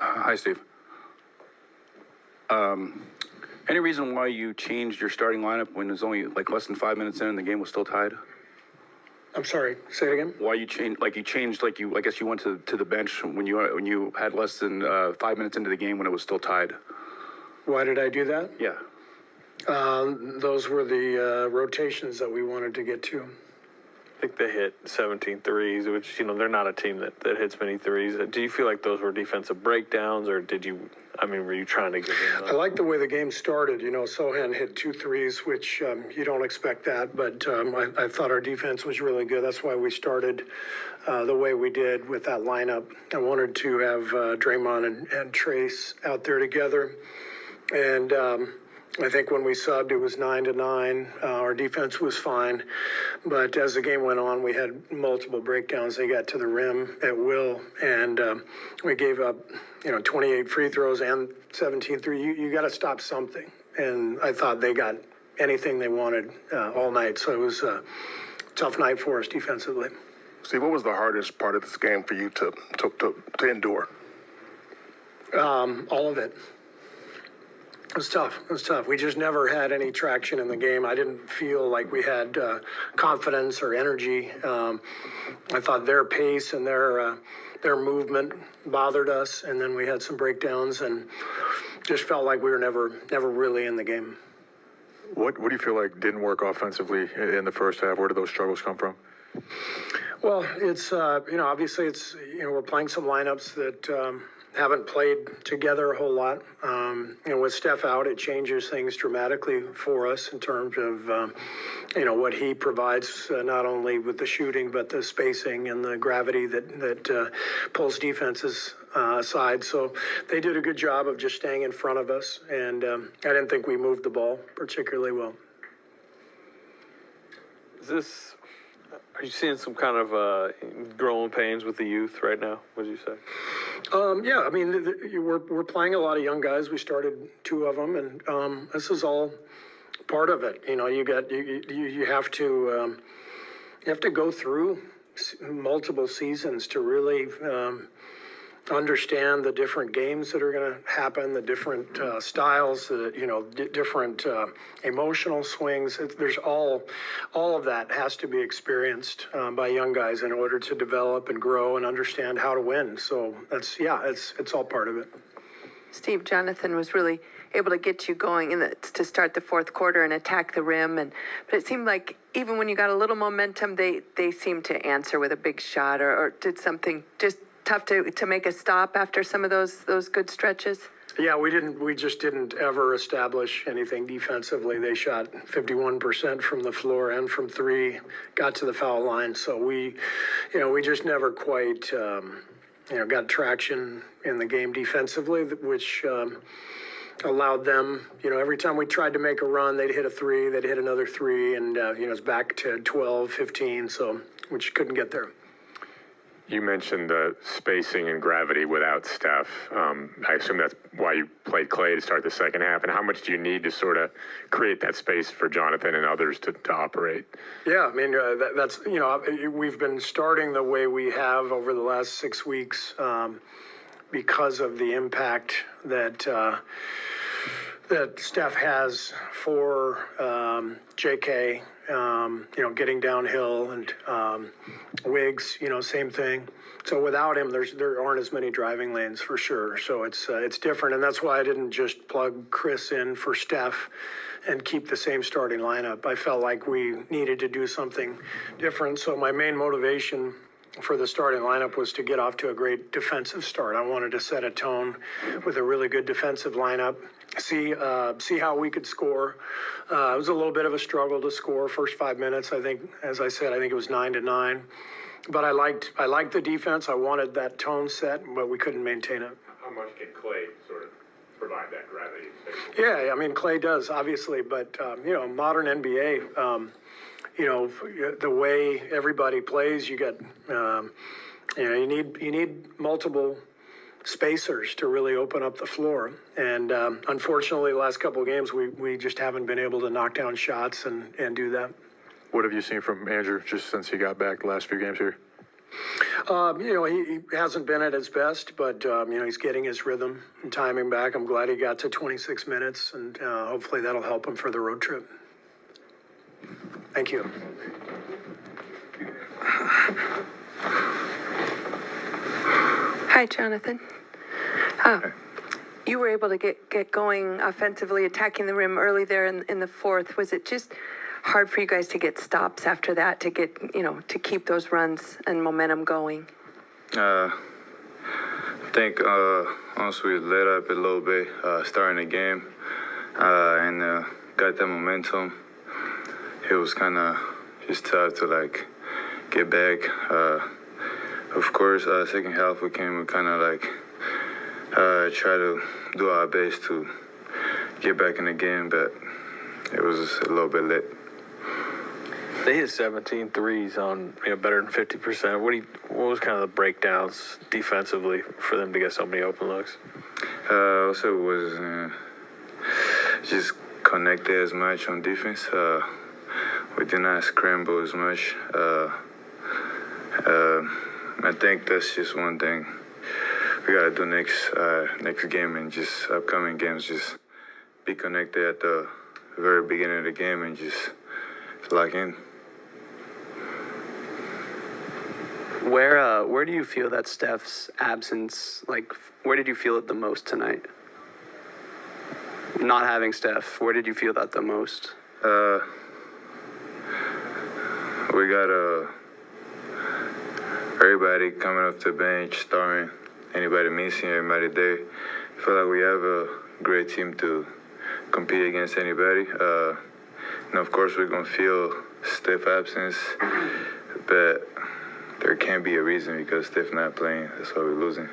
Hi, Steve. Any reason why you changed your starting lineup when it was only like less than 5 minutes in and the game was still tied? I'm sorry, say it again? Why you changed, I guess you went to the bench when you had less than 5 minutes into the game when it was still tied? Why did I do that? Yeah. Those were the rotations that we wanted to get to. I think they hit 17 threes, which, they're not a team that hits many threes. Do you feel like those were defensive breakdowns, or were you trying to get in? I like the way the game started. Sohan hit 2 threes, which you don't expect that, but I thought our defense was really good. That's why we started the way we did with that lineup. I wanted to have Draymond and Trace out there together. And I think when we subbed, it was 9-9. Our defense was fine. But as the game went on, we had multiple breakdowns. They got to the rim at will. And we gave up, 28 free throws and 17 3. You got to stop something. And I thought they got anything they wanted all night. So it was a tough night for us defensively. Steve, what was the hardest part of this game for you to endure? All of it. It was tough. We just never had any traction in the game. I didn't feel like we had confidence or energy. I thought their pace and their movement bothered us, and then we had some breakdowns and just felt like we were never really in the game. What do you feel like didn't work offensively in the first half? Where did those struggles come from? Well, it's obviously it's we're playing some lineups that haven't played together a whole lot. With Steph out, it changes things dramatically for us in terms of, what he provides, not only with the shooting, but the spacing and the gravity that pulls defenses aside. So they did a good job of just staying in front of us, and I didn't think we moved the ball particularly well. Are you seeing some kind of growing pains with the youth right now? What did you say? Yeah, we're playing a lot of young guys. We started 2 of them, and this is all part of it. You have to go through multiple seasons to really understand the different games that are going to happen, the different styles, different emotional swings. There's all of that has to be experienced by young guys in order to develop and grow and understand how to win. So it's all part of it. Steve, Jonathan was really able to get you going to start the fourth quarter and attack the rim, but it seemed like even when you got a little momentum, they seemed to answer with a big shot or did something just tough to make a stop after some of those good stretches? Yeah, we just didn't ever establish anything defensively. They shot 51% from the floor and from 3, got to the foul line. So we just never quite, got traction in the game defensively, which allowed them, every time we tried to make a run, they'd hit a 3, they'd hit another 3, and, it's back to 12, 15, so which couldn't get there. You mentioned the spacing and gravity without Steph. I assume that's why you played Clay to start the second half. And how much do you need to sort of create that space for Jonathan and others to operate? Yeah, that's, we've been starting the way we have over the last 6 weeks because of the impact that Steph has for JK, getting downhill, and Wiggs, same thing. So without him, there aren't as many driving lanes for sure. So it's different, and that's why I didn't just plug Chris in for Steph and keep the same starting lineup. I felt like we needed to do something different. So my main motivation for the starting lineup was to get off to a great defensive start. I wanted to set a tone with a really good defensive lineup, see how we could score. It was a little bit of a struggle to score first 5 minutes. I think, as I said, it was 9-9. But I liked the defense. I wanted that tone set, but we couldn't maintain it. How much can Clay sort of provide that gravity? Yeah, Clay does, obviously, but modern NBA, the way everybody plays, you get, you need multiple spacers to really open up the floor. And unfortunately, the last couple of games, we just haven't been able to knock down shots and do that. What have you seen from Andrew just since he got back the last few games here? He hasn't been at his best, but, he's getting his rhythm and timing back. I'm glad he got to 26 minutes, and hopefully that'll help him for the road trip. Thank you. Hi, Jonathan. You were able to get going offensively, attacking the rim early there in the fourth. Was it just hard for you guys to get stops after that, to get, to keep those runs and momentum going? I think honestly we let up a little bit starting the game and got that momentum. It was kind of just tough to get back. Of course, second half we kind of try to do our best to get back in the game, but it was a little bit late. They hit 17 threes on better than 50%. What was kind of the breakdowns defensively for them to get so many open looks? Also was just connected as much on defense. We did not scramble as much. I think that's just one thing we gotta do next game and just upcoming games. Just be connected at the very beginning of the game and just lock in. Where do you feel that Steph's absence, where did you feel it the most tonight? Not having Steph, where did you feel that the most? We got everybody coming off the bench, starting, anybody missing, everybody there. I feel like we have a great team to compete against anybody. And of course, we're going to feel Steph's absence, but there can't be a reason because Steph not playing. That's why we're losing.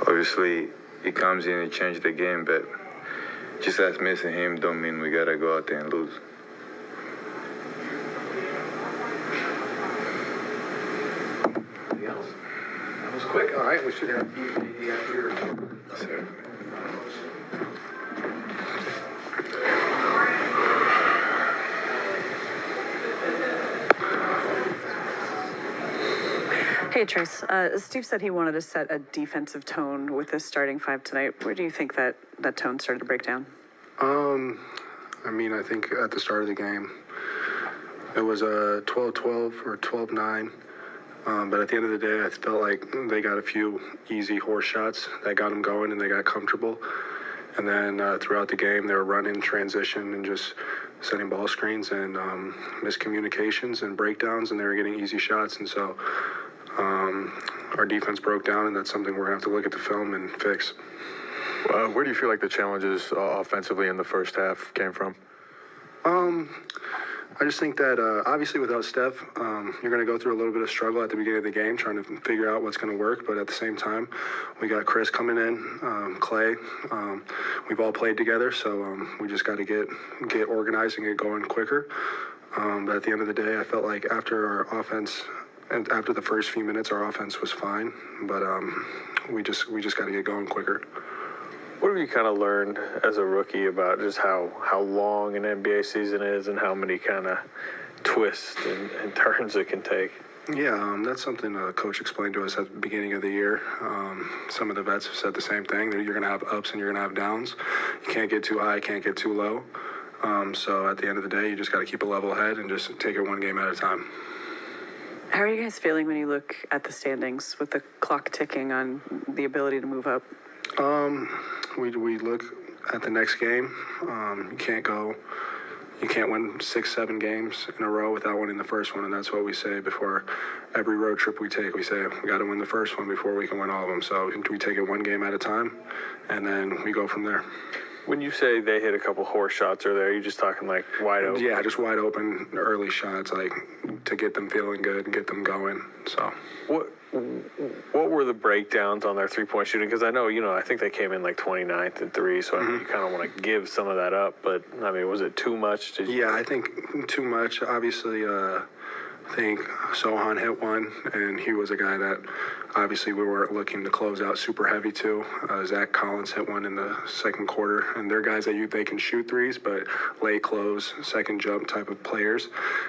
Obviously, he comes in and changes the game, but just us missing him don't mean we got to go out there and lose. That was quick. All right, we should have TJD after your. Hey, Trace. Steve said he wanted to set a defensive tone with this starting five tonight. Where do you think that tone started to break down? I think at the start of the game, it was a 12-12 or 12-9. But at the end of the day, I felt like they got a few easy horse shots that got them going and they got comfortable. And then throughout the game, they were running transition and just setting ball screens and miscommunications and breakdowns, and they were getting easy shots. And so our defense broke down, and that's something we're going to have to look at the film and fix. Where do you feel like the challenges offensively in the first half came from? I just think that obviously without Steph, you're going to go through a little bit of struggle at the beginning of the game trying to figure out what's going to work. But at the same time, we got Chris coming in, Clay. We've all played together, so we just got to get organized and get going quicker. But at the end of the day, I felt like after our offense and after the first few minutes, our offense was fine. But we just got to get going quicker. What have you kind of learned as a rookie about just how long an NBA season is and how many kind of twists and turns it can take? Yeah, that's something a coach explained to us at the beginning of the year. Some of the vets have said the same thing, that you're going to have ups and you're going to have downs. You can't get too high, can't get too low. So at the end of the day, you just got to keep a level head and just take it one game at a time. How are you guys feeling when you look at the standings with the clock ticking on the ability to move up? We look at the next game. You can't win 6-7 games in a row without winning the first one, and that's what we say before every road trip we take. We say we got to win the first one before we can win all of them. So we take it one game at a time, and then we go from there. When you say they hit a couple horse shots earlier, are you just talking like wide open? Yeah, just wide open early shots, like to get them feeling good and get them going. So what were the breakdowns on their three-point shooting? Because I know, I think they came in like 29th and 3, so I mean, you kind of want to give some of that up. But, I mean, was it too much? Yeah, I think too much. Obviously, I think Sohan hit one, and he was a guy that obviously we weren't looking to close out super heavy too. Zach Collins hit one in the second quarter, and they're guys that they can shoot threes, but late close, second jump type of players,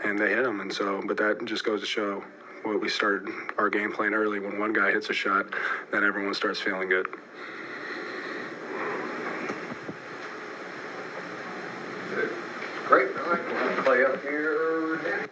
and they hit them. And so, but that just goes to show what we started our game plan early. When one guy hits a shot, then everyone starts feeling good. Great. All right, we'll have Clay up here next.